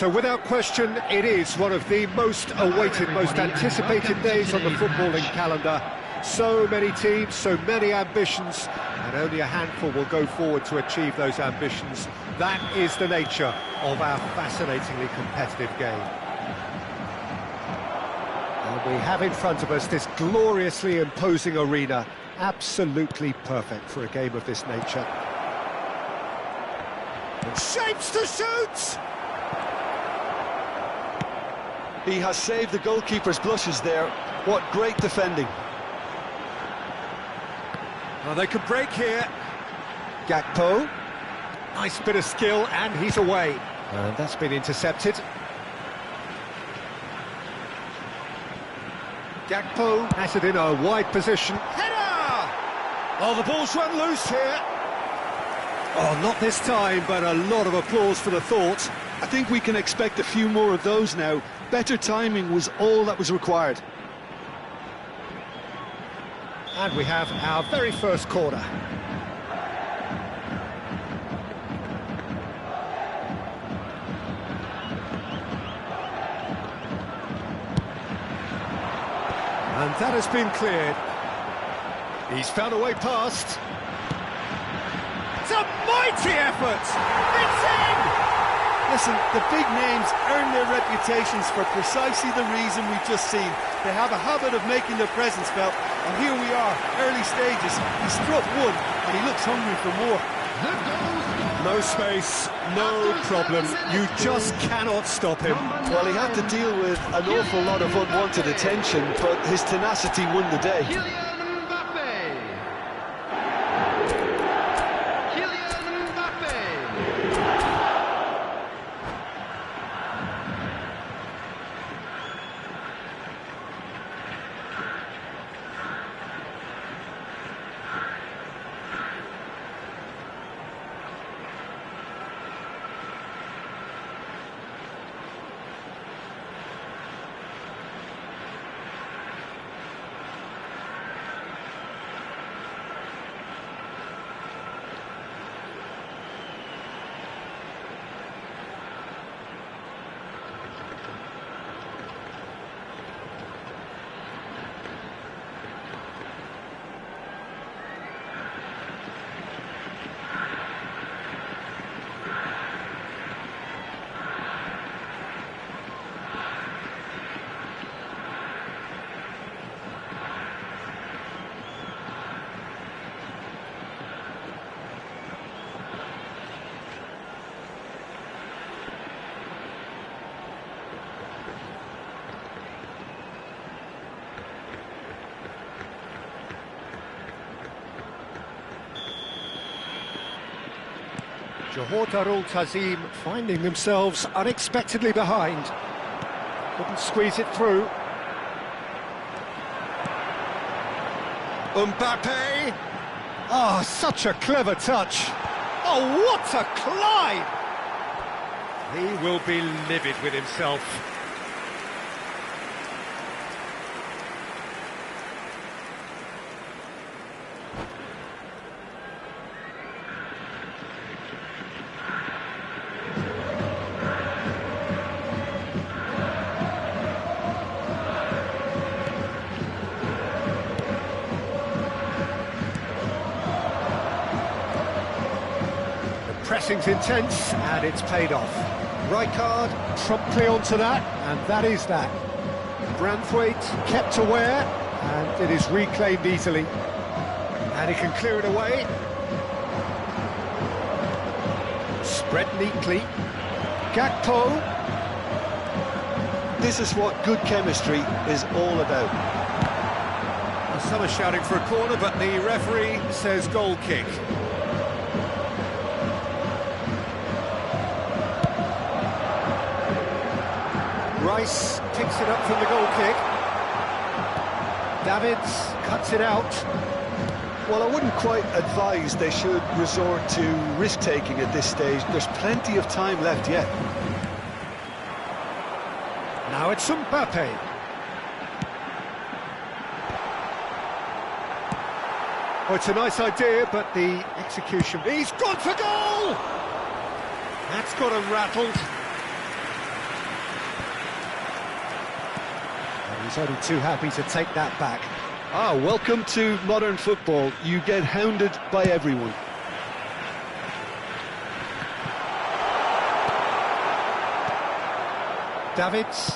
So without question, it is one of the most awaited, most anticipated days on the footballing calendar. So many teams, so many ambitions, and only a handful will go forward to achieve those ambitions. That is the nature of our fascinatingly competitive game. And we have in front of us this gloriously imposing arena, absolutely perfect for a game of this nature. And shapes to shoot! He has saved the goalkeeper's blushes there. What great defending. Well, they could break here. Gakpo. Nice bit of skill, and he's away. And that's been intercepted. Gakpo has it in a wide position. Header! Oh, the ball's run loose here. Oh, not this time, but a lot of applause for the thought. I think we can expect a few more of those now. Better timing was all that was required. And we have our very first corner. And that has been cleared. He's found a way past. It's a mighty effort! It's in! Listen, the big names earn their reputations for precisely the reason we've just seen. They have a habit of making their presence felt, and here we are, early stages. He struck one, and he looks hungry for more. No space, no problem. You just cannot stop him. Well, he had to deal with an awful lot of unwanted attention, but his tenacity won the day. Johor Darul Tazim finding themselves unexpectedly behind. Couldn't squeeze it through. Mbappe! Oh, such a clever touch. Oh, what a climb! He will be livid with himself. Pressing's intense, and it's paid off. Rijkaard promptly onto that, and that is that. Branthwaite kept aware, and it is reclaimed easily. And he can clear it away. Spread neatly. Gakpo. This is what good chemistry is all about. Some are shouting for a corner, but the referee says goal kick. Rice picks it up from the goal kick. Davids cuts it out. Well, I wouldn't quite advise they should resort to risk-taking at this stage. There's plenty of time left yet. Now it's Mbappe. Oh, it's a nice idea, but the execution... He's gone for goal! That's got him rattled. He's only too happy to take that back. Ah, welcome to modern football. You get hounded by everyone. Davids.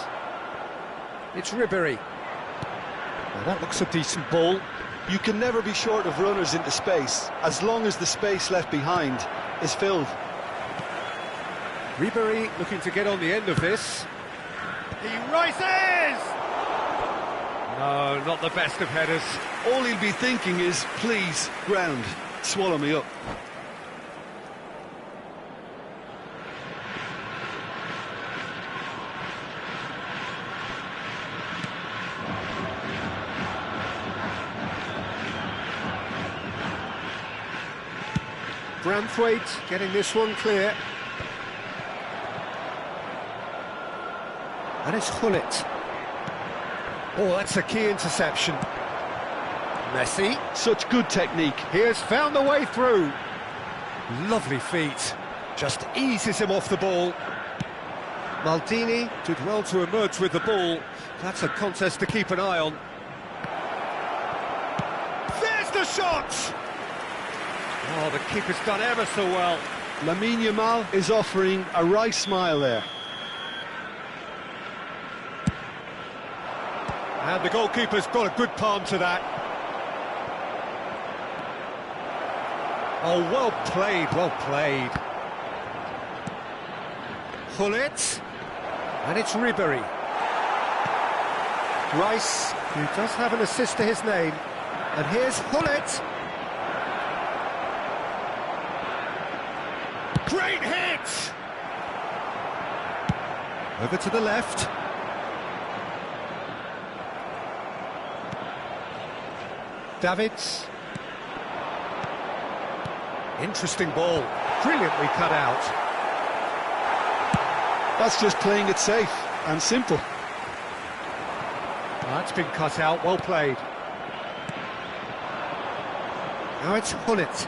It's Ribery. Now that looks a decent ball. You can never be short of runners into space, as long as the space left behind is filled. Ribery looking to get on the end of this. He rises! No, not the best of headers. All he'll be thinking is, please, ground, swallow me up. Branthwaite getting this one clear. And it's Hullet. Oh, that's a key interception. Messi. Such good technique. He has found the way through. Lovely feet. Just eases him off the ball. Maldini did well to emerge with the ball. That's a contest to keep an eye on. There's the shot! Oh, the keeper's done ever so well. Lamine Yamal is offering a wry smile there. And the goalkeeper's got a good palm to that. Oh, well played, well played. Hullet. And it's Ribery. Rice, who does have an assist to his name. And here's Hullet. Great hit! Over to the left. Davids. Interesting ball. Brilliantly cut out. That's just playing it safe and simple. That's been cut out. Well played. Now it's Hullet.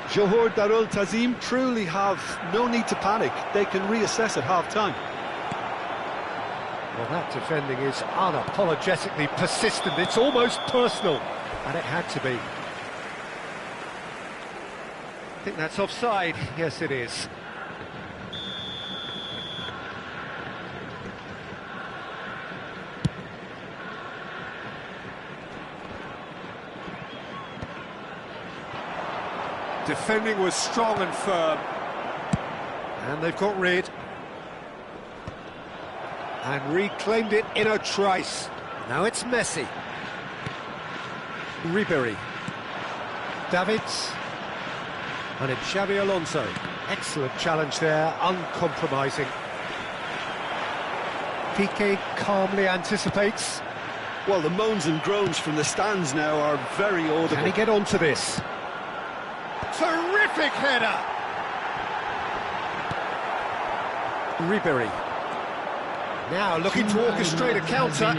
Johor Darul Tazim truly have no need to panic. They can reassess at half-time. Well, that defending is unapologetically persistent. It's almost personal, and it had to be. I think that's offside. Yes, it is. Defending was strong and firm. And they've got rid. And reclaimed it in a trice. Now it's Messi. Ribery. Davids. And it's Xabi Alonso. Excellent challenge there, uncompromising. Piqué calmly anticipates. Well, the moans and groans from the stands now are very audible. Can he get onto this? Terrific header! Ribery. Now looking to orchestrate a counter.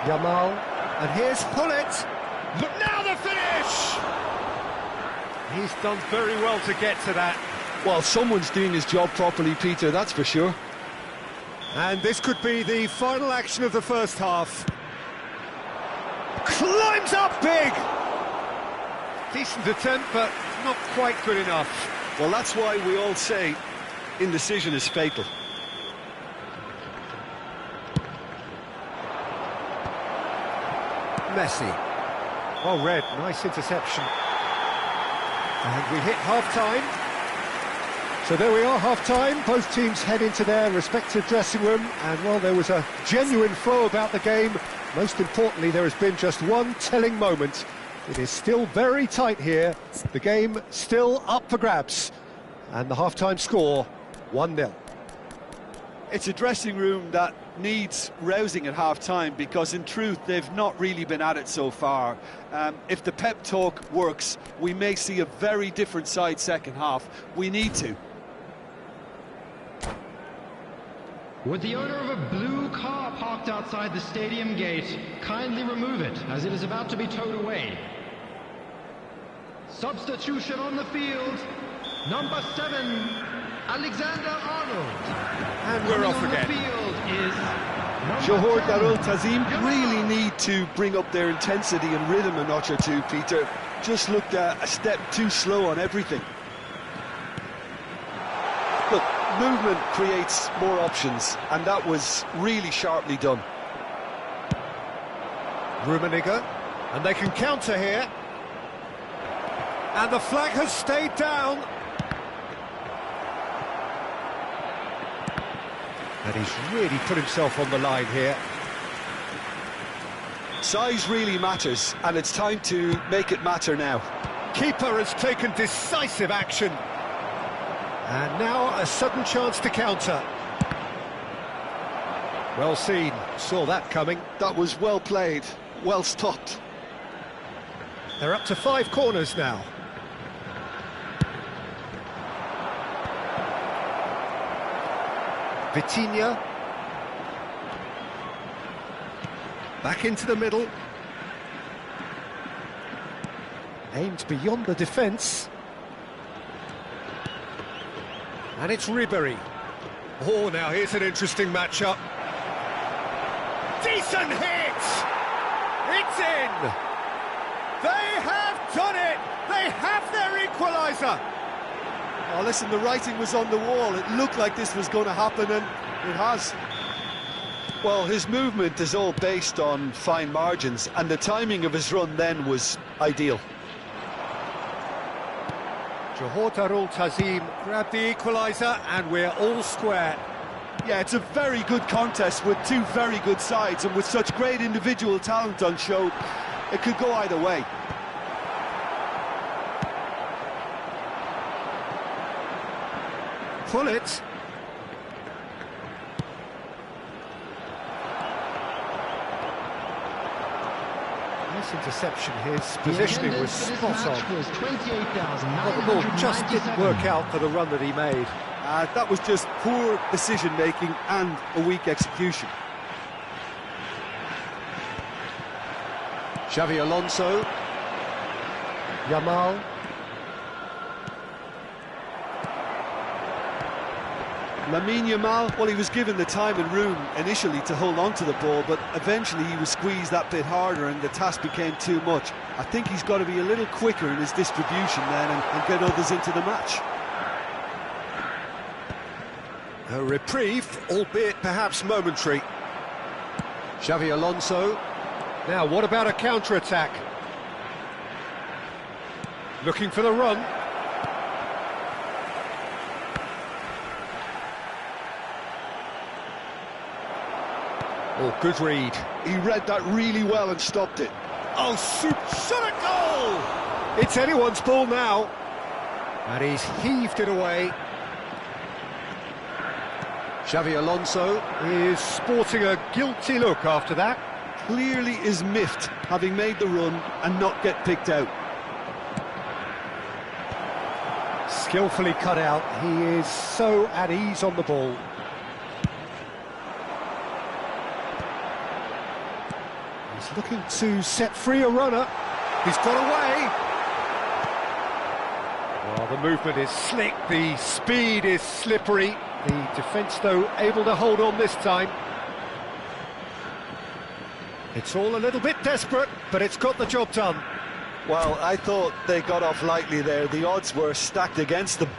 Yamal. And here's Hullet. But now the finish! He's done very well to get to that. Well, someone's doing his job properly, Peter, that's for sure. And this could be the final action of the first half. Climbs up big! Decent attempt, but not quite good enough. Well, that's why we all say indecision is fatal. Messi. Well read, nice interception. And we hit half-time. So there we are, half-time. Both teams head into their respective dressing room. And, well, there was a genuine flow about the game. Most importantly, there has been just one telling moment. It is still very tight here. The game still up for grabs. And the half-time score, 1-0. It's a dressing room that needs rousing at half-time because, in truth, they've not really been at it so far. If the pep talk works, we may see a very different side second half. We need to. Would the owner of a blue car parked outside the stadium gate kindly remove it, as it is about to be towed away? Substitution on the field, number 7, Alexander-Arnold. And we're off again. Coming on the field is Johor number 10. Darul Tazim really need to bring up their intensity and rhythm a notch or two, Peter. Just looked a step too slow on everything. Look, movement creates more options, and that was really sharply done. Rummenigge, and they can counter here. And the flag has stayed down. And he's really put himself on the line here. Size really matters, and it's time to make it matter now. Keeper has taken decisive action. And now a sudden chance to counter. Well seen, saw that coming. That was well played, well stopped. They're up to 5 corners now. Vitinha. Back into the middle. Aimed beyond the defence. And it's Ribery. Oh, now here's an interesting matchup. Decent hit! It's in! They have done it! They have their equaliser! Oh, listen, the writing was on the wall. It looked like this was going to happen, and it has. Well, his movement is all based on fine margins, and the timing of his run then was ideal. Johor Darul Tazim grabbed the equaliser, and we're all square. Yeah, it's a very good contest with two very good sides, and with such great individual talent on show, it could go either way. Pull it. Nice interception. His positioning was spot on. Was 28,000. Well, the ball just didn't work out for the run that he made. That was just poor decision-making and a weak execution. Xavi Alonso. Yamal. Lamine Yamal, well, he was given the time and room initially to hold on to the ball, but eventually he was squeezed that bit harder and the task became too much. I think he's got to be a little quicker in his distribution then and get others into the match. A reprieve, albeit perhaps momentary. Xavi Alonso. Now, what about a counter-attack? Looking for the run. Oh, good read. He read that really well and stopped it. Oh, shot a goal! It's anyone's ball now. And he's heaved it away. Xavi Alonso is sporting a guilty look after that. Clearly is miffed, having made the run and not get picked out. Skillfully cut out. He is so at ease on the ball. He's looking to set free a runner. He's got away. Well, the movement is slick, the speed is slippery. The defence, though, able to hold on this time. It's all a little bit desperate, but it's got the job done. Well, I thought they got off lightly there. The odds were stacked against them.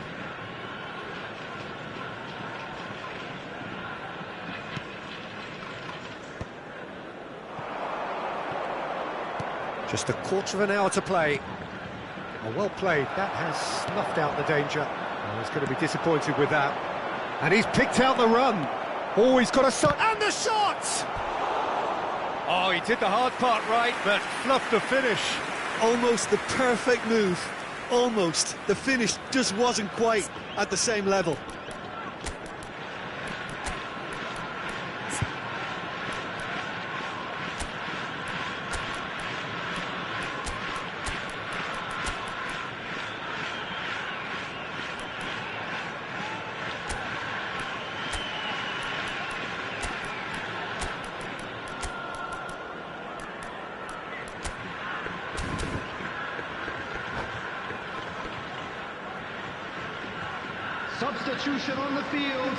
Just a quarter of an hour to play. Oh, well played. That has snuffed out the danger. Oh, he's going to be disappointed with that. And he's picked out the run. Oh, he's got a shot. And the shot! Oh, he did the hard part right, but fluffed the finish. Almost the perfect move. Almost. The finish just wasn't quite at the same level. Substitution on the field.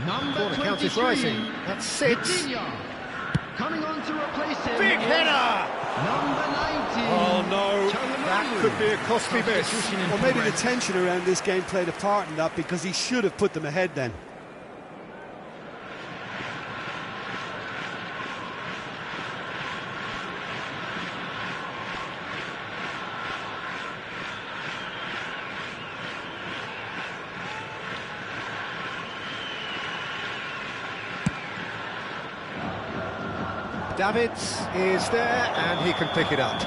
Number Corner count is 23, rising. That's 6. Vitinha. Coming on to replace him. Big header! Number 19. Oh no, that could be a costly miss. Well, maybe the tension around this game played a part in that, because he should have put them ahead then. Davids is there and he can pick it up.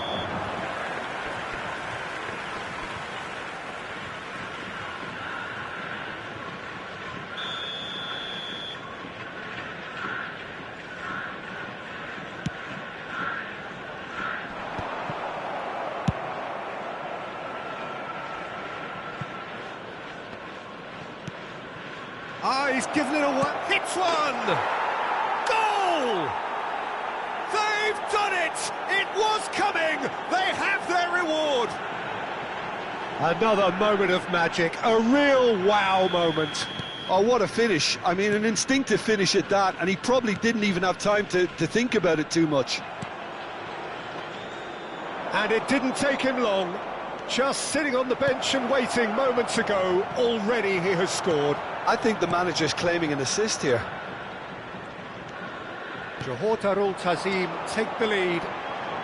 Ah, he's given it away. Hits one! Goal! They've done it! It was coming! They have their reward! Another moment of magic, a real wow moment. Oh, what a finish. I mean, an instinctive finish at that, and he probably didn't even have time to think about it too much. And it didn't take him long. Just sitting on the bench and waiting moments ago, already he has scored. I think the manager's claiming an assist here. Johor Darul Tazim take the lead.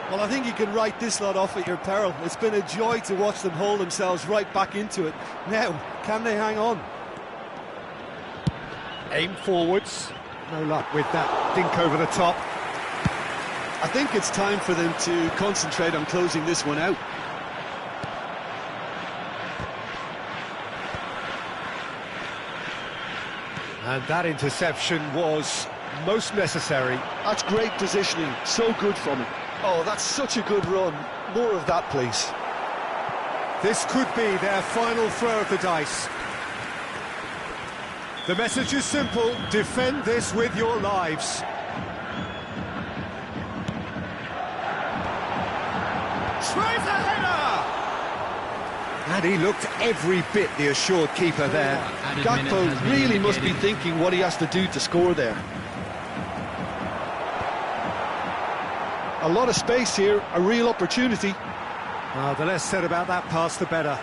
Well, I think you can write this lot off at your peril. It's been a joy to watch them hold themselves right back into it. Now, can they hang on? Aim forwards. No luck with that dink over the top. I think it's time for them to concentrate on closing this one out. And that interception was most necessary. That's great positioning, so good from him. Oh, that's such a good run. More of that, please. This could be their final throw of the dice. The message is simple: defend this with your lives. Tries a header! And he looked every bit the assured keeper there. Gakpo really must be thinking what he has to do to score there. A lot of space here, a real opportunity. Well, the less said about that pass, the better.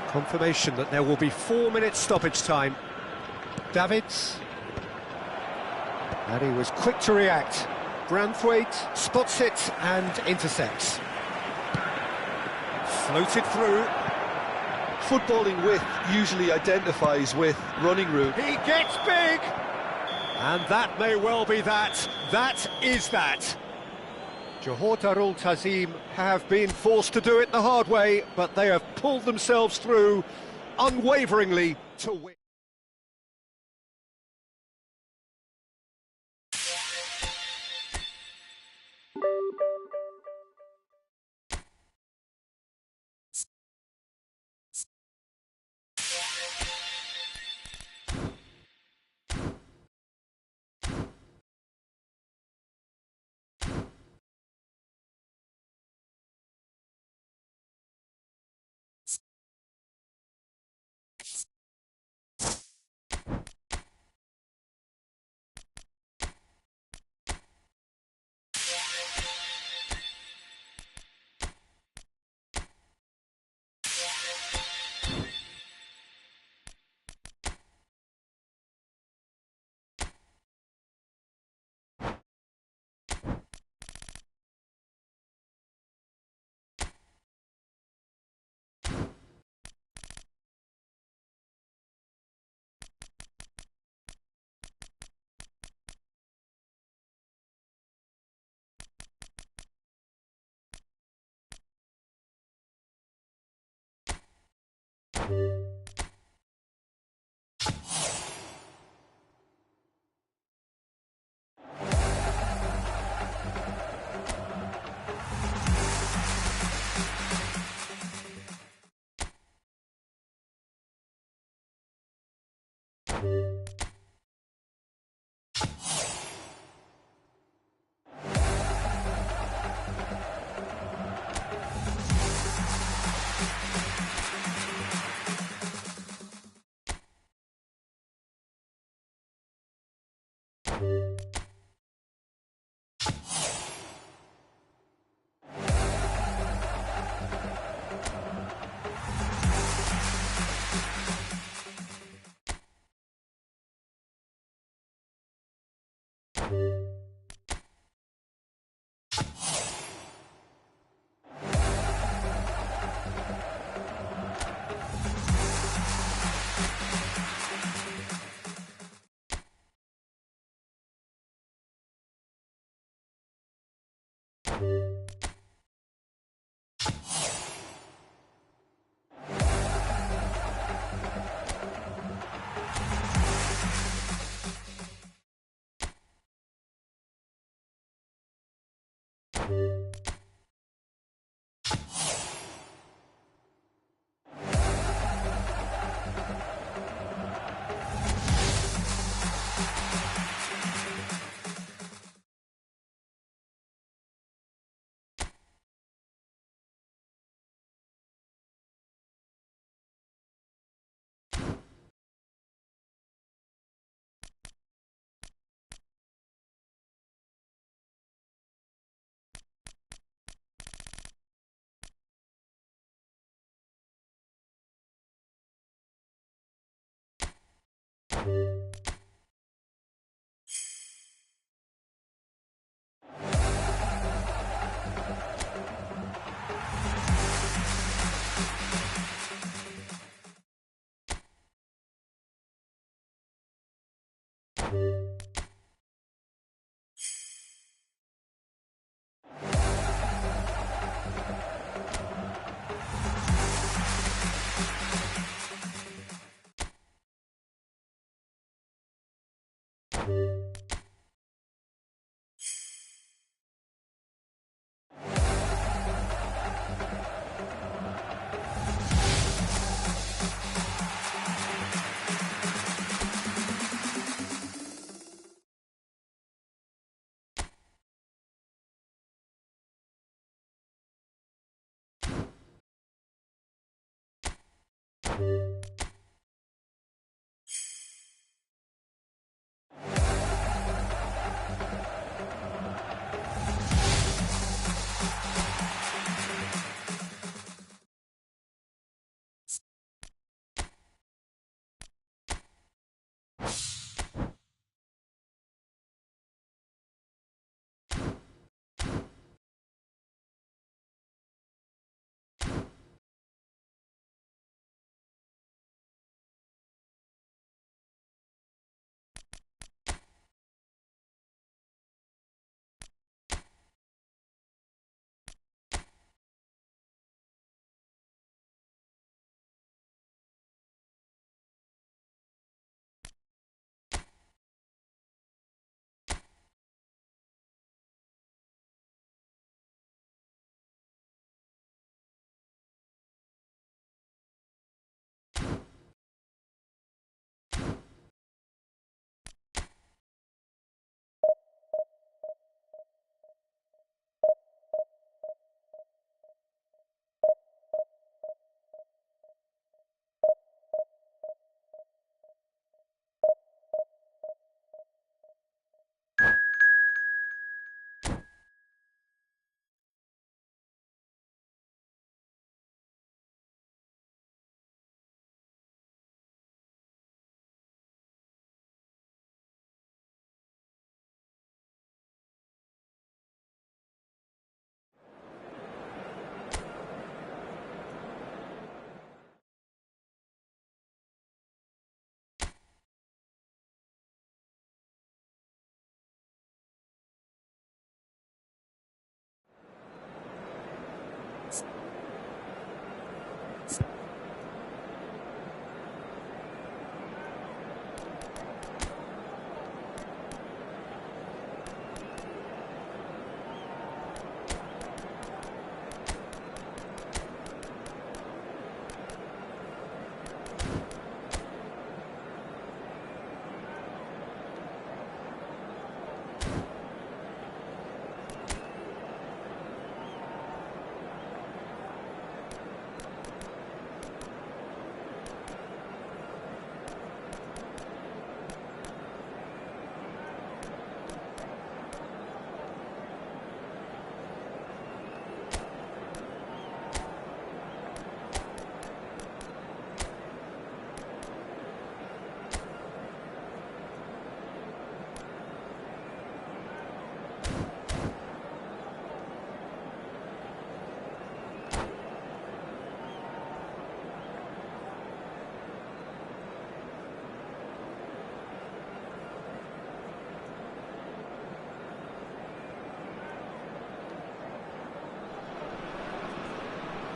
Confirmation that there will be 4 minutes stoppage time. Davids. And he was quick to react. Branthwaite spots it and intercepts. Floated through. Footballing width usually identifies with running room. He gets big! And that may well be that. That is that. Johor Darul Tazim have been forced to do it the hard way, but they have pulled themselves through unwaveringly to win.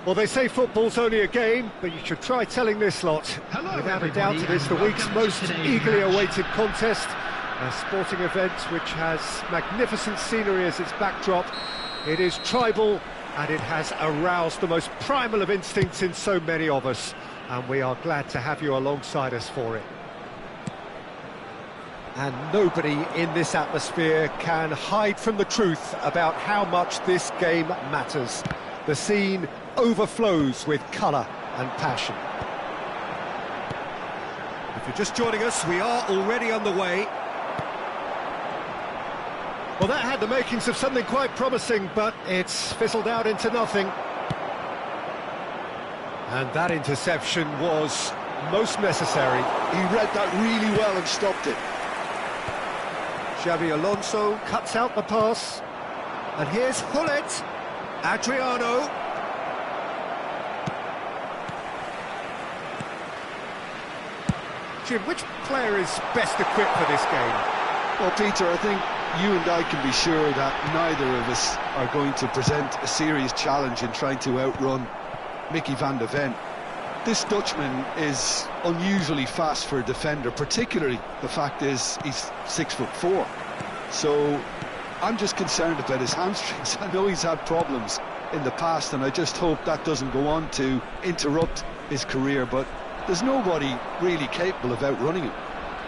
Well, they say football's only a game, but you should try telling this lot. Hello, Without a doubt, it is the everybody, week's and welcome most to today's eagerly match. awaited contest. A sporting event which has magnificent scenery as its backdrop. It is tribal, and it has aroused the most primal of instincts in so many of us. And we are glad to have you alongside us for it. And nobody in this atmosphere can hide from the truth about how much this game matters. The scene overflows with colour and passion. If you're just joining us, we are already on the way. Well, that had the makings of something quite promising, but it's fizzled out into nothing. And that interception was most necessary. He read that really well and stopped it. Xabi Alonso cuts out the pass. And here's Hullet. Adriano. Jim, which player is best equipped for this game? Well, Peter, I think you and I can be sure that neither of us are going to present a serious challenge in trying to outrun Mickey van de Ven. This Dutchman is unusually fast for a defender, particularly the fact is he's 6'4". So I'm just concerned about his hamstrings. I know he's had problems in the past, and I just hope that doesn't go on to interrupt his career, but there's nobody really capable of outrunning him.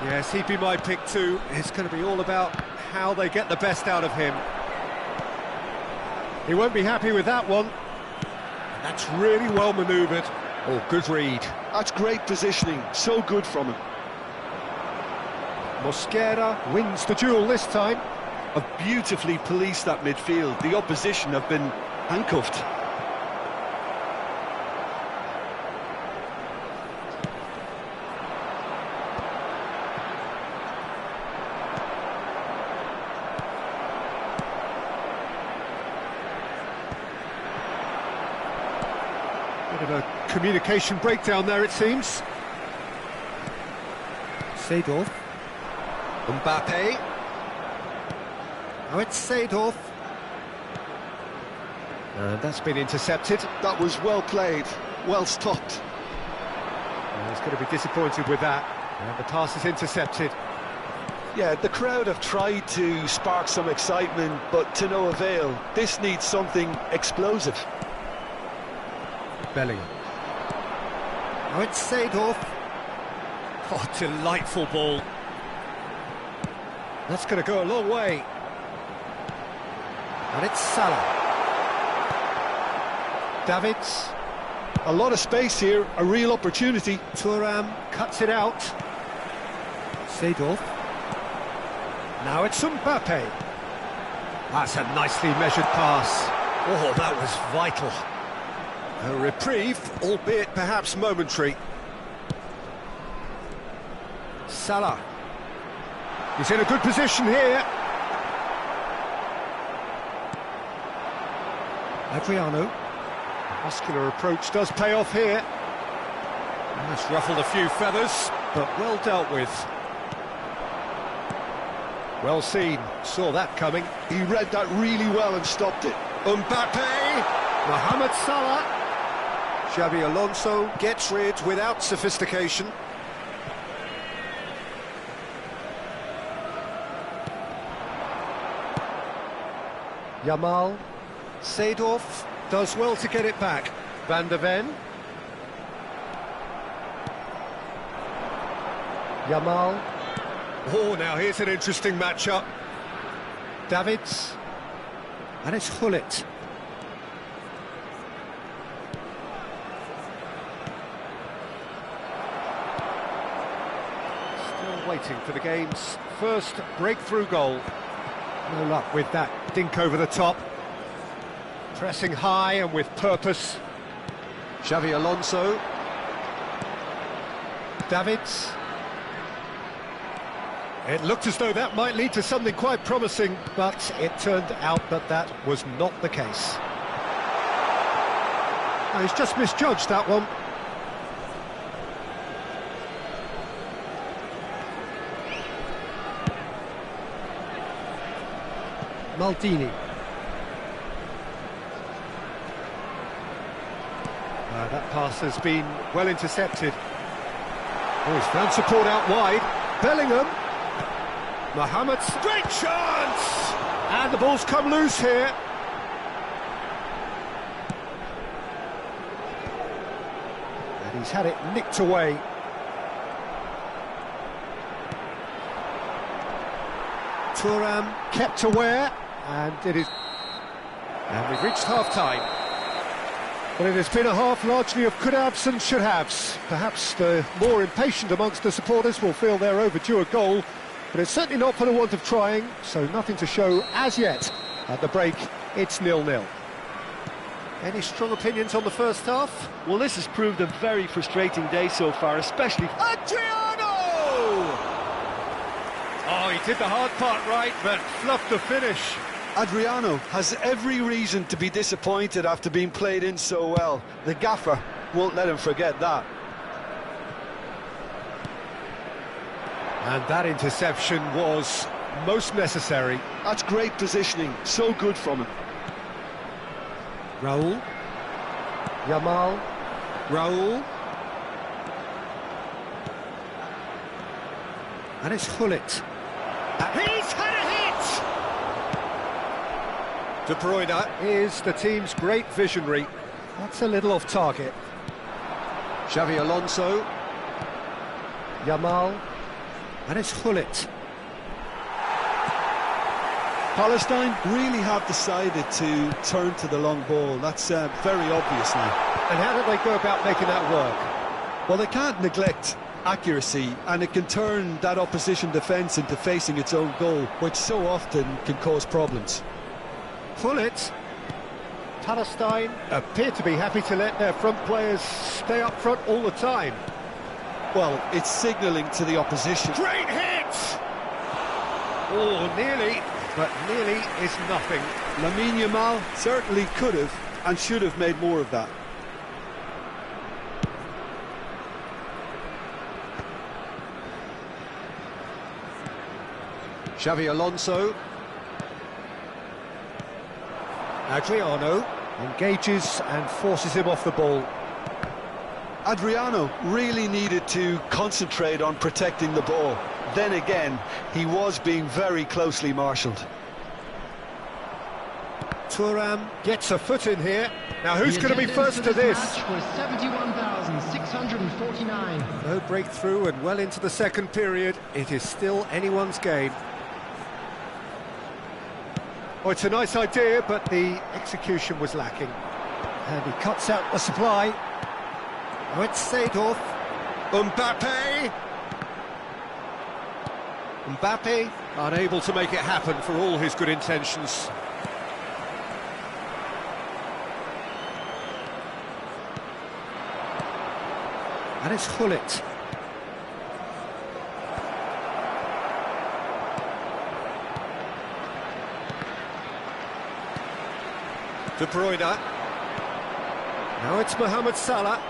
Yes, he'd be my pick too. It's going to be all about how they get the best out of him. He won't be happy with that one. That's really well manoeuvred. Oh, good read. That's great positioning, so good from him. Mosquera wins the duel this time. Have beautifully policed that midfield. The opposition have been handcuffed. Bit of a communication breakdown there, it seems. Seedorf. Mbappe. Now it's Seedorf. And that's been intercepted. That was well played, well stopped. And he's going to be disappointed with that. And the pass is intercepted. Yeah, the crowd have tried to spark some excitement, but to no avail. This needs something explosive. Bellingham. Now it's Seedorf. Oh, delightful ball. That's going to go a long way. And it's Salah. Davids. A lot of space here, a real opportunity. Thuram cuts it out. Seedorf. Now it's Mbappe. That's a nicely measured pass. Oh, that was vital. A reprieve, albeit perhaps momentary. Salah. He's in a good position here. Adriano. Muscular approach does pay off here. And that's ruffled a few feathers, but well dealt with. Well seen, saw that coming. He read that really well and stopped it. Mbappe, Mohamed Salah. Xabi Alonso gets rid without sophistication. Yamal. Seedorf does well to get it back. Van de Ven. Yamal. Oh, now here's an interesting matchup. Davids. And it's Hullet. Still waiting for the game's first breakthrough goal. No luck with that dink over the top. Pressing high and with purpose. Xabi Alonso. Davids. It looked as though that might lead to something quite promising, but it turned out that that was not the case. Oh, he's just misjudged that one. Maldini. That pass has been well intercepted. Oh, he's found support out wide. Bellingham. Mohamed, great chance! And the ball's come loose here. And he's had it nicked away. Thuram kept aware, and it is... And we've reached half-time. Well, it has been a half largely of could-haves and should-haves. Perhaps the more impatient amongst the supporters will feel they're overdue a goal, but it's certainly not for the want of trying, so nothing to show as yet. At the break, it's 0-0. Any strong opinions on the first half? Well, this has proved a very frustrating day so far, especially... Adriano! Oh, he did the hard part right, but fluffed the finish. Adriano has every reason to be disappointed after being played in so well. The gaffer won't let him forget that. And that interception was most necessary. That's great positioning, so good from him. Raul. Yamal. Raul. And it's Gullit. He's had a hit! De Bruyne is the team's great visionary. That's a little off target. Xavi Alonso. Yamal. And it's Gullit. Palestine really have decided to turn to the long ball. That's very obvious now. And how do they go about making that work? Well, they can't neglect accuracy, and it can turn that opposition defence into facing its own goal, which so often can cause problems. Gullit. Palestine appear to be happy to let their front players stay up front all the time. Well, it's signalling to the opposition. Great hit! Oh, nearly, but nearly is nothing. Lamine Yamal certainly could have and should have made more of that. Xavi Alonso. Adriano engages and forces him off the ball. Adriano really needed to concentrate on protecting the ball. Then again, he was being very closely marshalled. Thuram gets a foot in here. Now who's going to be first to this? Match was 71,649. No breakthrough and well into the second period. It is still anyone's game. Oh, it's a nice idea, but the execution was lacking. And he cuts out the supply. Oh, it's Seedorf. Mbappe. Mbappe unable to make it happen for all his good intentions. And it's Gullit. De Bruyne. Now it's Mohamed Salah.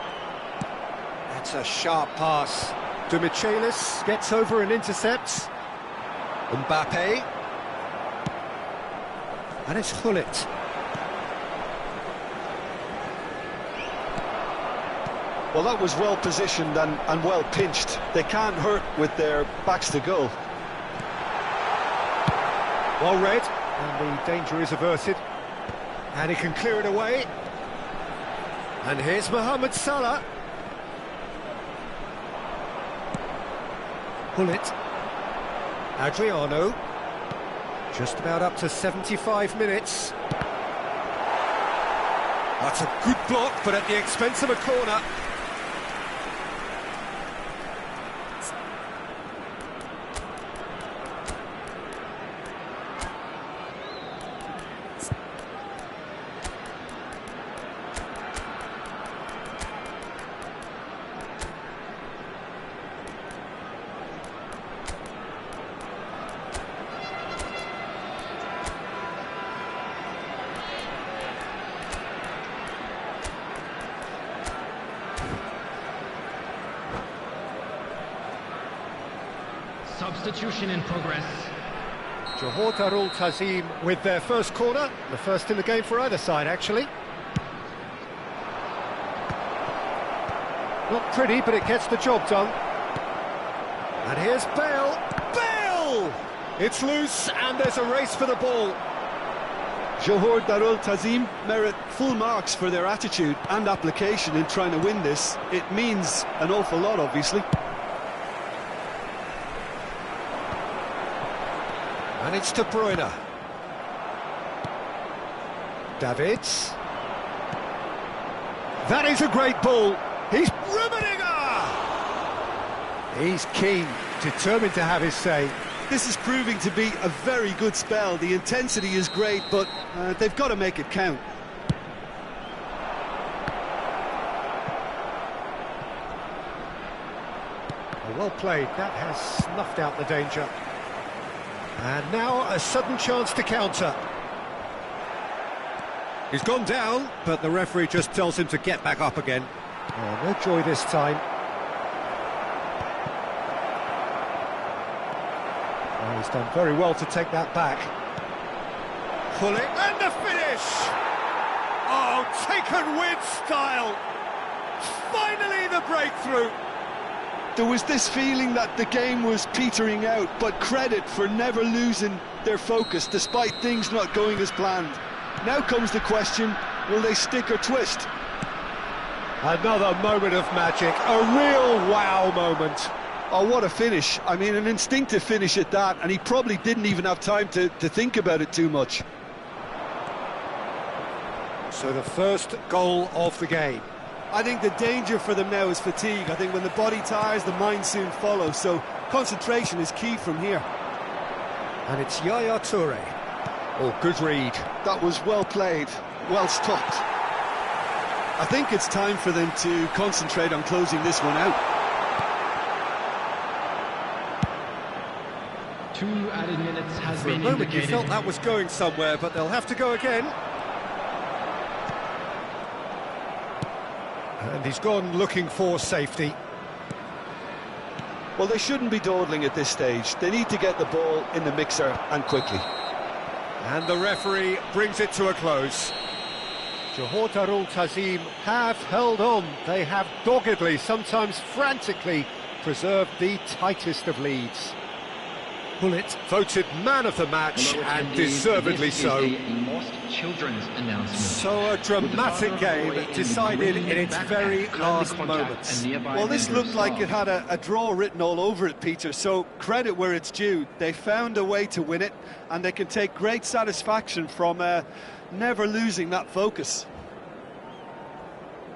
That's a sharp pass. De Michelis gets over and intercepts. Mbappe. And it's Gullit. Well, that was well positioned and well pinched. They can't hurt with their backs to goal. Well read, and the danger is averted. And he can clear it away. And here's Mohamed Salah. Gullit. Adriano. Just about up to 75 minutes. That's a good block, but at the expense of a corner. Substitution in progress. Johor Darul Tazim with their first corner, the first in the game for either side, actually. Not pretty, but it gets the job done. And here's Bale. Bale! It's loose, and there's a race for the ball. Johor Darul Tazim merit full marks for their attitude and application in trying to win this. It means an awful lot, obviously. And it's De Bruyne. Davids. That is a great ball. He's Rummenigge! He's keen, determined to have his say. This is proving to be a very good spell. The intensity is great, but they've got to make it count. Well played. That has snuffed out the danger. And now a sudden chance to counter. He's gone down, but the referee just tells him to get back up again. Oh, no joy this time. Oh, he's done very well to take that back. Pull it, and the finish! Oh, taken with style! Finally the breakthrough! There was this feeling that the game was petering out, but credit for never losing their focus despite things not going as planned. Now comes the question, will they stick or twist? Another moment of magic, a real wow moment. Oh, what a finish. I mean, an instinctive finish at that, and he probably didn't even have time to think about it too much. So the first goal of the game. I think the danger for them now is fatigue. I think when the body tires, the mind soon follows, so concentration is key from here. And it's Yaya Toure. Oh, good read. That was well played, well stopped. I think it's time for them to concentrate on closing this one out. 2 added minutes has For a been moment indicated. you felt that was going somewhere, but they'll have to go again. And he's gone looking for safety. Well, they shouldn't be dawdling at this stage. They need to get the ball in the mixer, and quickly. And the referee brings it to a close. Johor Darul Tazim have held on. They have doggedly, sometimes frantically, preserved the tightest of leads. Bullet voted man of the match, and deservedly so. Lost children's announcement. So a dramatic game decided in its very last moments. Well, this looked like it had a draw written all over it, Peter, so credit where it's due. They found a way to win it, and they can take great satisfaction from never losing that focus.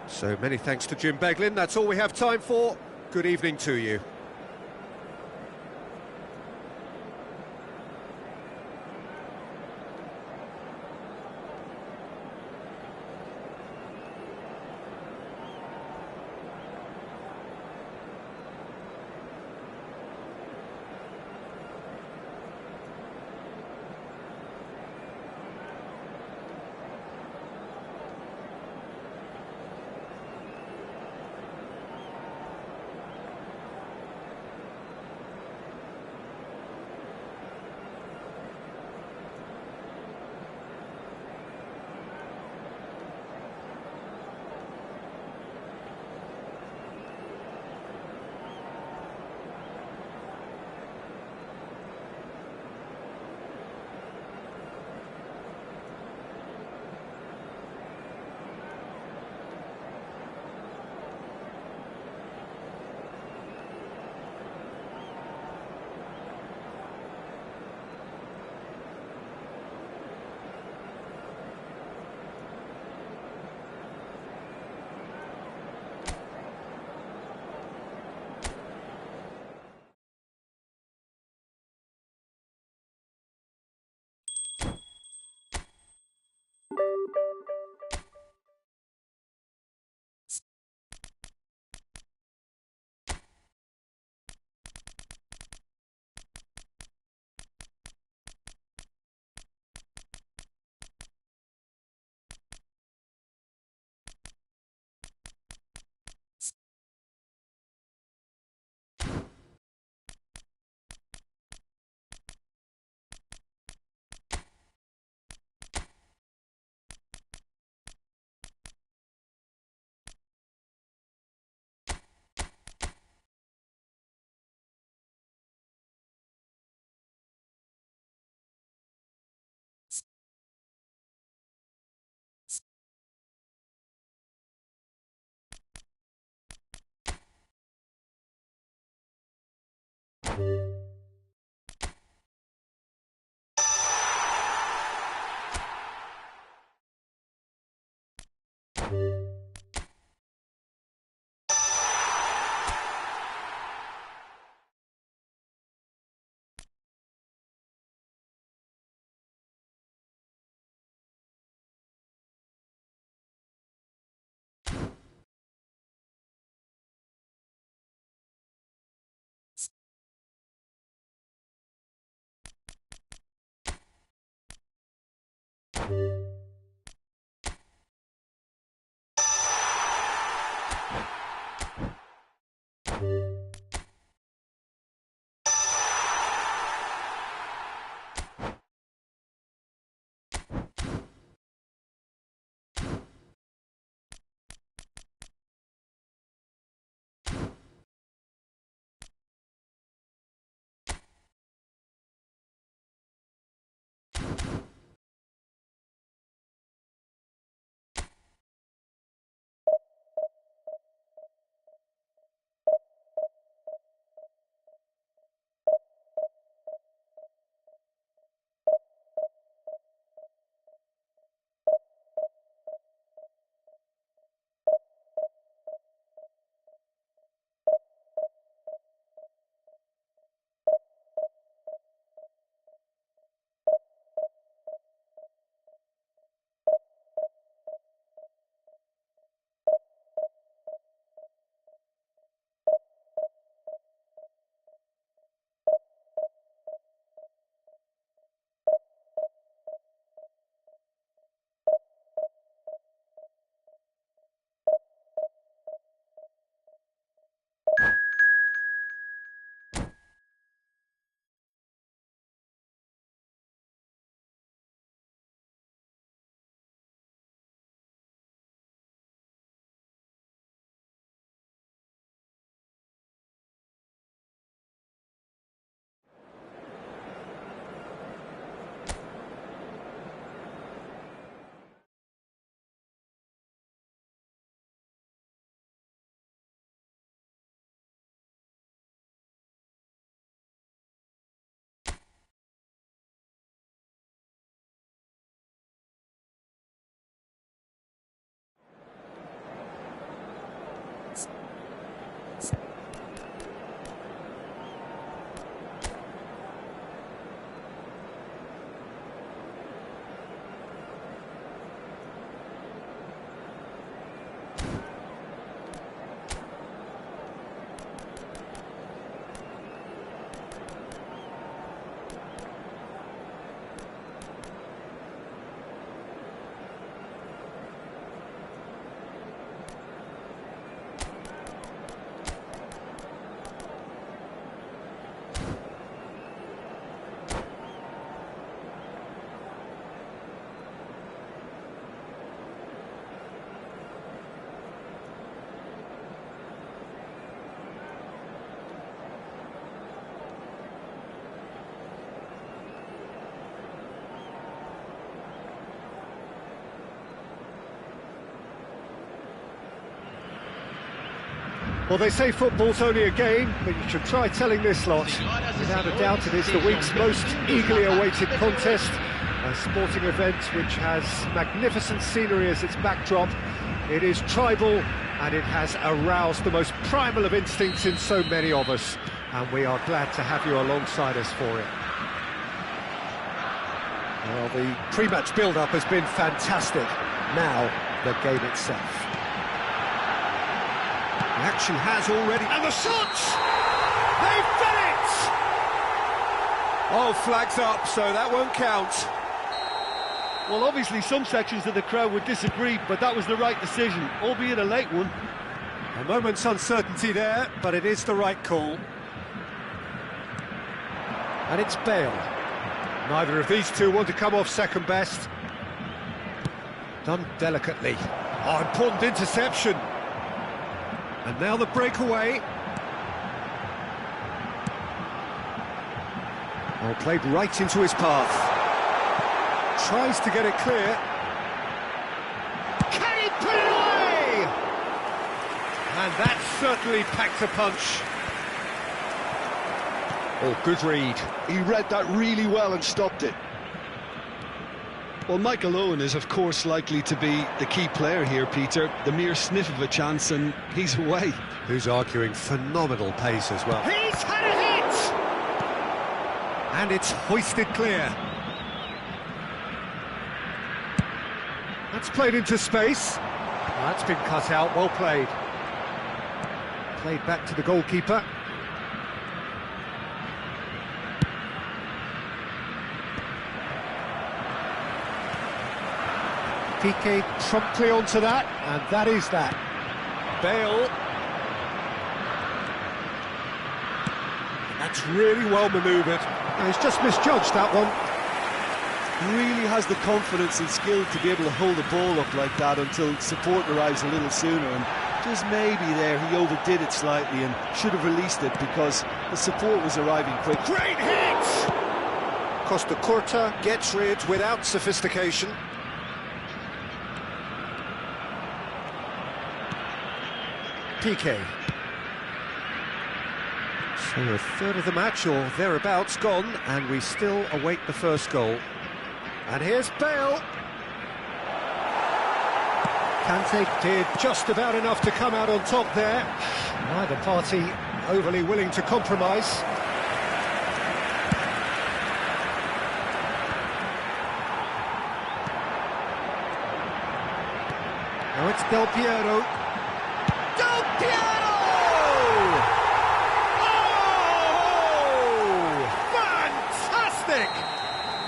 So many thanks to Jim Beglin. That's all we have time for. Good evening to you. Well, they say football's only a game, but you should try telling this lot. Without a doubt, it is the week's most eagerly awaited contest, a sporting event which has magnificent scenery as its backdrop. It is tribal, and it has aroused the most primal of instincts in so many of us, and we are glad to have you alongside us for it. Well, the pre-match build-up has been fantastic. Now, the game itself. The action has already... And the shots! They've done it! Oh, flags up, so that won't count. Well, obviously some sections of the crowd would disagree, but that was the right decision, albeit a late one. A moment's uncertainty there, but it is the right call. And it's Bale. Neither of these two want to come off second best. Done delicately. Oh, important interception. And now the breakaway. Oh, played right into his path. Tries to get it clear. Can he put it away? And that certainly packed a punch. Oh, good read. He read that really well and stopped it. Well, Michael Owen is, of course, likely to be the key player here, Peter. The mere sniff of a chance and he's away. Who's arguing phenomenal pace as well. He's had a hit! And it's hoisted clear. That's played into space. That's been cut out, well played. Played back to the goalkeeper. Piqué promptly onto that, and that is that. Bale. That's really well manoeuvred. He's just misjudged that one. Really has the confidence and skill to be able to hold the ball up like that until support arrives a little sooner, and just maybe there he overdid it slightly and should have released it because the support was arriving quick. Great hit! Costa Curta gets rid without sophistication. Piqué. So a third of the match or thereabouts gone, and we still await the first goal. And here's Bale. Kante did just about enough to come out on top there. Neither party overly willing to compromise. Now it's Del Piero. Del Piero! Oh! Fantastic!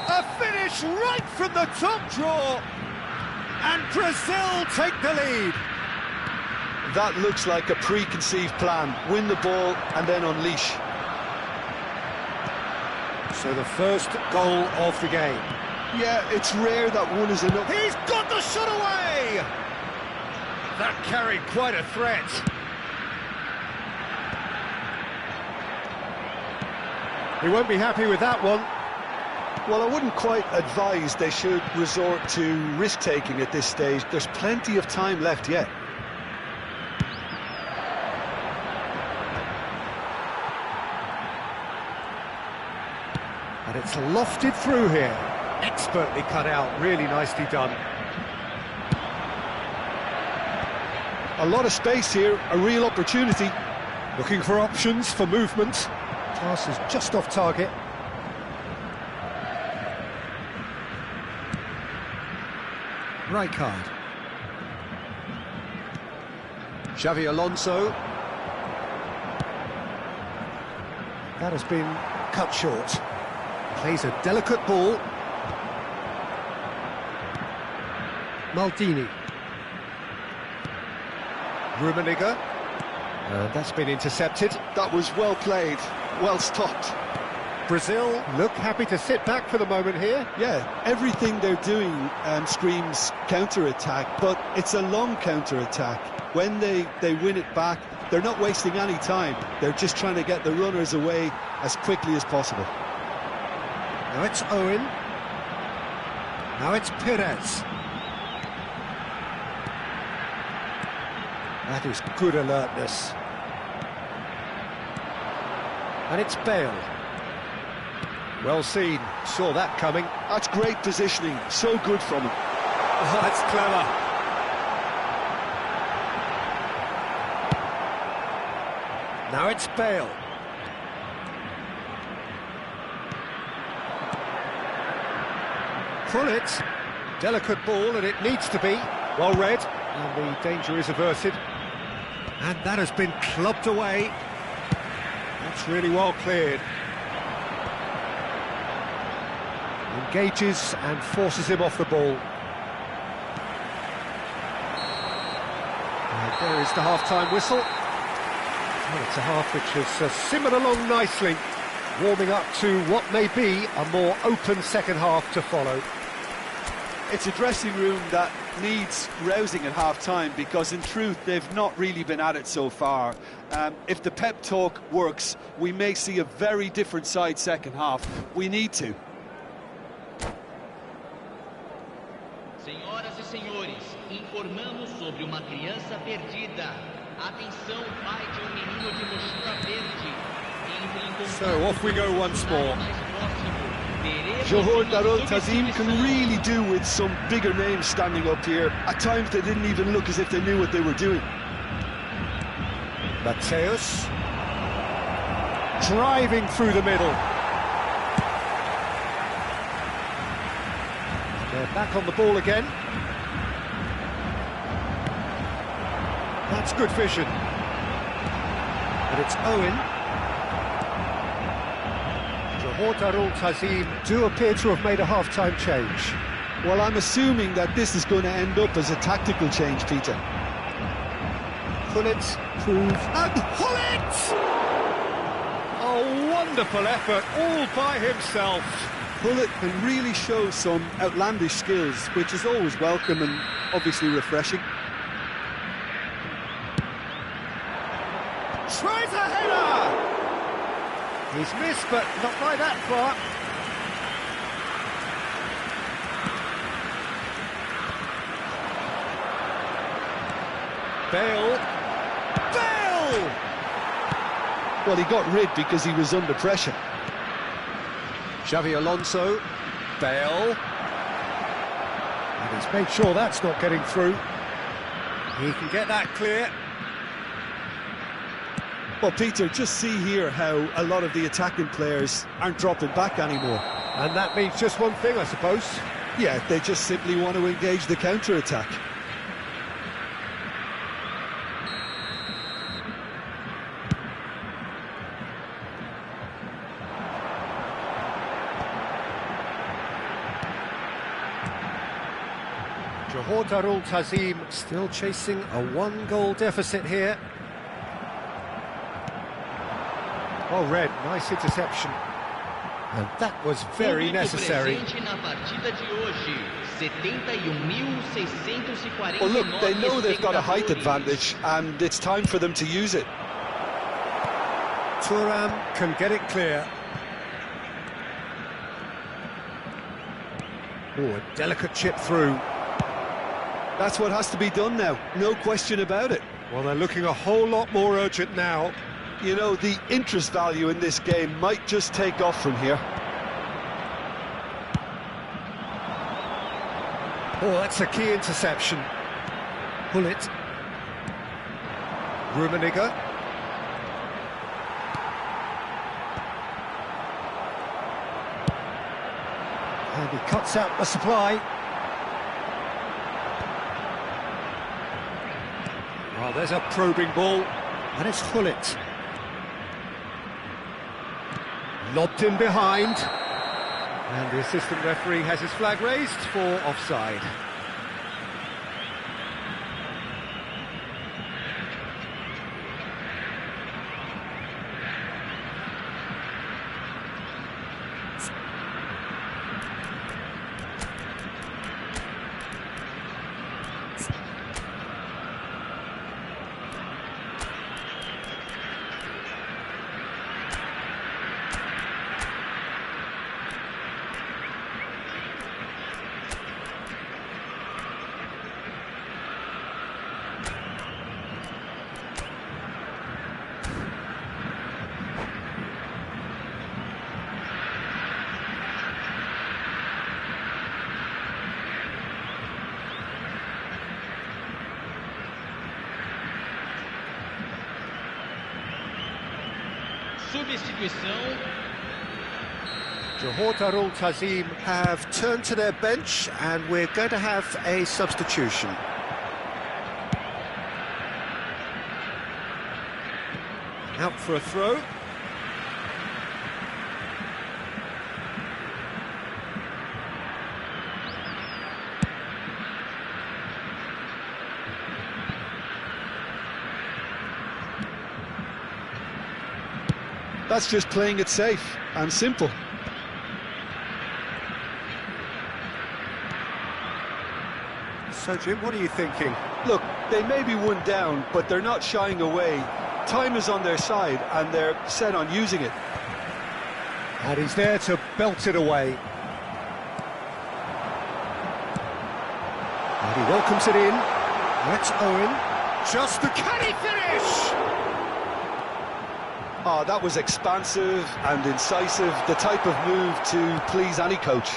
A finish right from the top draw, and Brazil take the lead. That looks like a preconceived plan. Win the ball and then unleash. So the first goal of the game. Yeah, it's rare that one is enough. He's got the shot away! That carried quite a threat. He won't be happy with that one. Well, I wouldn't quite advise they should resort to risk-taking at this stage. There's plenty of time left yet. And it's lofted through here. Expertly cut out, really nicely done. A lot of space here, a real opportunity. Looking for options for movement. Pass is just off target. Right card. Xavi Alonso. That has been cut short. Plays a delicate ball. Maldini. Rummenigge. That's been intercepted. That was well played, well stopped. Brazil look happy to sit back for the moment here. Yeah, everything they're doing screams counter-attack, but it's a long counter-attack. When they win it back, they're not wasting any time. They're just trying to get the runners away as quickly as possible. Now it's Owen. Now it's Perez. That is good alertness. And it's Bale. Well seen, saw that coming. That's great positioning, so good from him. Oh, that's clever. Now it's Bale. Krunic, delicate ball, and it needs to be. Well read, and the danger is averted. And that has been clubbed away. That's really well cleared. Engages and forces him off the ball. And there is the half-time whistle. Well, it's a half which has simmered along nicely, warming up to what may be a more open second half to follow. It's a dressing room that needs rousing at half-time because, in truth, they've not really been at it so far. If the pep talk works, we may see a very different side second half. We need to. Senhoras e senhores, informamos sobre uma criança perdida. Atenção, pai de menino de mochila verde. So off we go once more. Johor Darul Tazim can really do with some bigger names standing up here. At times they didn't even look as if they knew what they were doing. Mateus driving through the middle. They're back on the ball again. That's good vision. But it's Owen. Johor Darul Tazim do appear to have made a half-time change. Well, I'm assuming that this is going to end up as a tactical change, Peter. Hullet proves... And Hullet! A wonderful effort, all by himself. Hullet can really show some outlandish skills, which is always welcome and obviously refreshing. Tries a header! He's missed, but not by that far. Bale! Well, he got rid because he was under pressure. Xavi Alonso, Bale. And he's made sure that's not getting through. He can get that clear. Well, Peter, just see here how a lot of the attacking players aren't dropping back anymore. And that means just one thing, I suppose. Yeah, they just simply want to engage the counter-attack. Johor Darul Tazim still chasing a one-goal deficit here. Oh, Red, nice interception. And that was very necessary. Well, look, they know they've got a height advantage, and it's time for them to use it. Thuram can get it clear. Oh, a delicate chip through. That's what has to be done now, no question about it. Well, they're looking a whole lot more urgent now. You know, the interest value in this game might just take off from here. Oh, that's a key interception. Hullet. Rummenigge. And he cuts out the supply. Oh, there's a probing ball. And it's Hullet. Lobbed in behind. And the assistant referee has his flag raised for offside. Substituição. Johor Darul Tazim have turned to their bench and we're going to have a substitution. Out for a throw. That's just playing it safe and simple. So, Jim, what are you thinking? Look, they may be one down, but they're not shying away. Time is on their side, and they're set on using it. And he's there to belt it away. And he welcomes it in. That's Owen. Just the... Can he finish? Oh, that was expansive and incisive, the type of move to please any coach.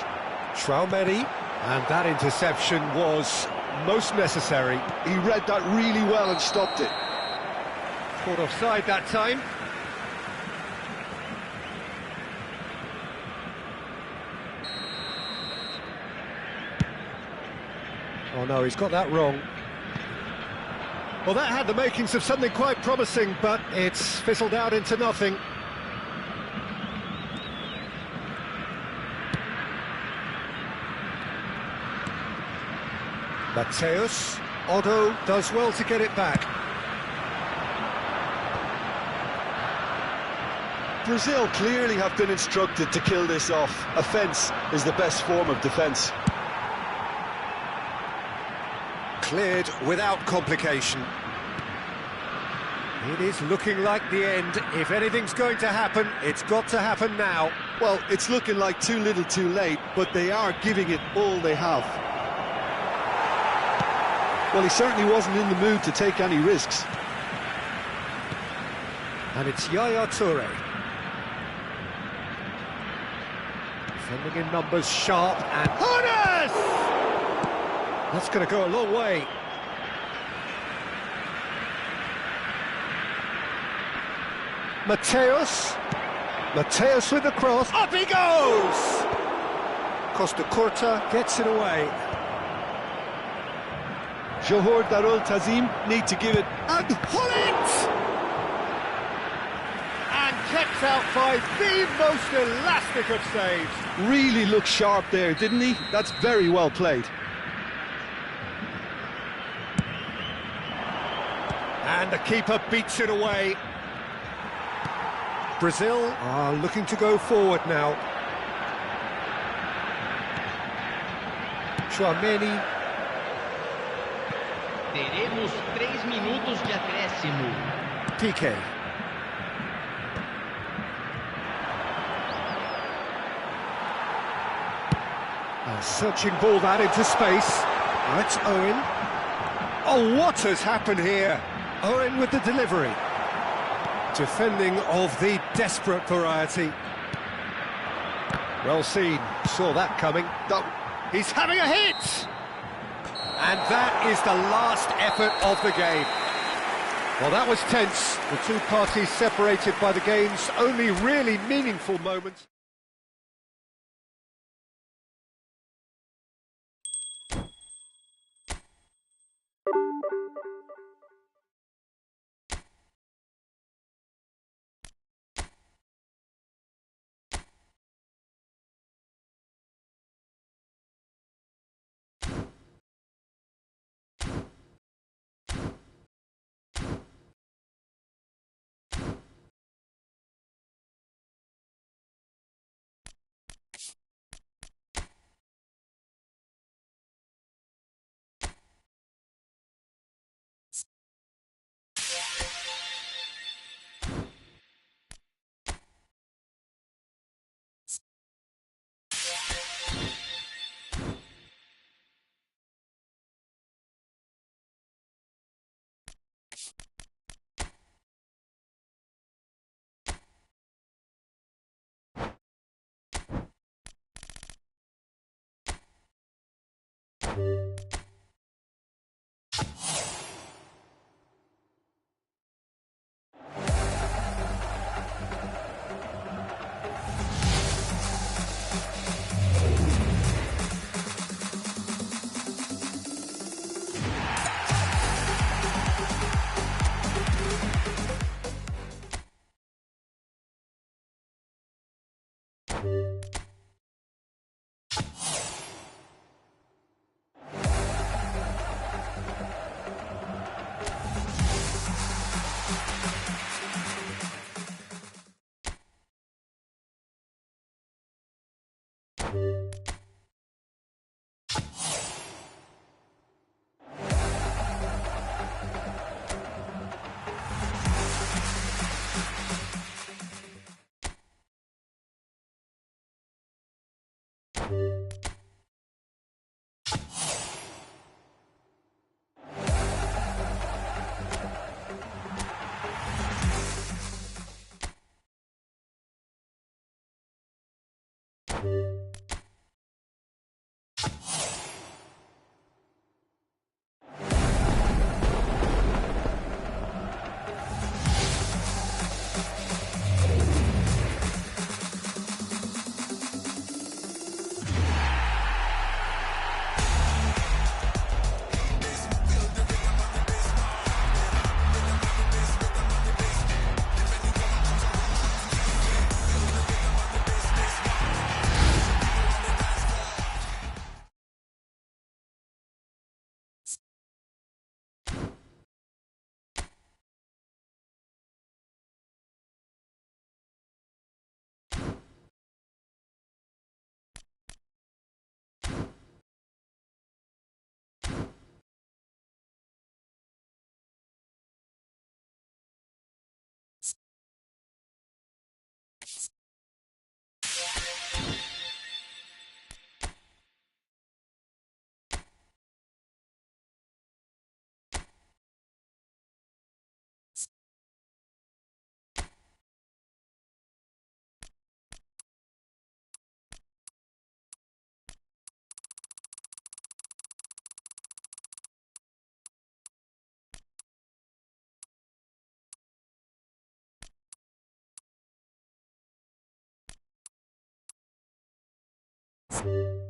Traumeri, and that interception was most necessary. He read that really well and stopped it. Caught offside that time. Oh no, he's got that wrong. Well, that had the makings of something quite promising, but it's fizzled out into nothing. Mateus, Otto does well to get it back. Brazil clearly have been instructed to kill this off. Offence is the best form of defence. Cleared without complication. It is looking like the end. If anything's going to happen, it's got to happen now. Well, it's looking like too little too late, but they are giving it all they have. Well, he certainly wasn't in the mood to take any risks. And it's Yaya Toure. Defending in numbers, sharp and... Harness! That's going to go a long way. Mateus with the cross, up he goes! Costa Curta gets it away. Johor Darul Tazim need to give it... And Hullet! And kept out by the most elastic of saves. Really looked sharp there, didn't he? That's very well played. And the keeper beats it away. Brazil are looking to go forward now. Traumeri. Teremos 3 minutos de acréscimo. PK. A searching ball that into space. That's Owen. Oh, what has happened here? Owen with the delivery. Defending of the desperate variety. Well seen, saw that coming. He's having a hit! And that is the last effort of the game. Well, that was tense. The two parties separated by the game's only really meaningful moments. you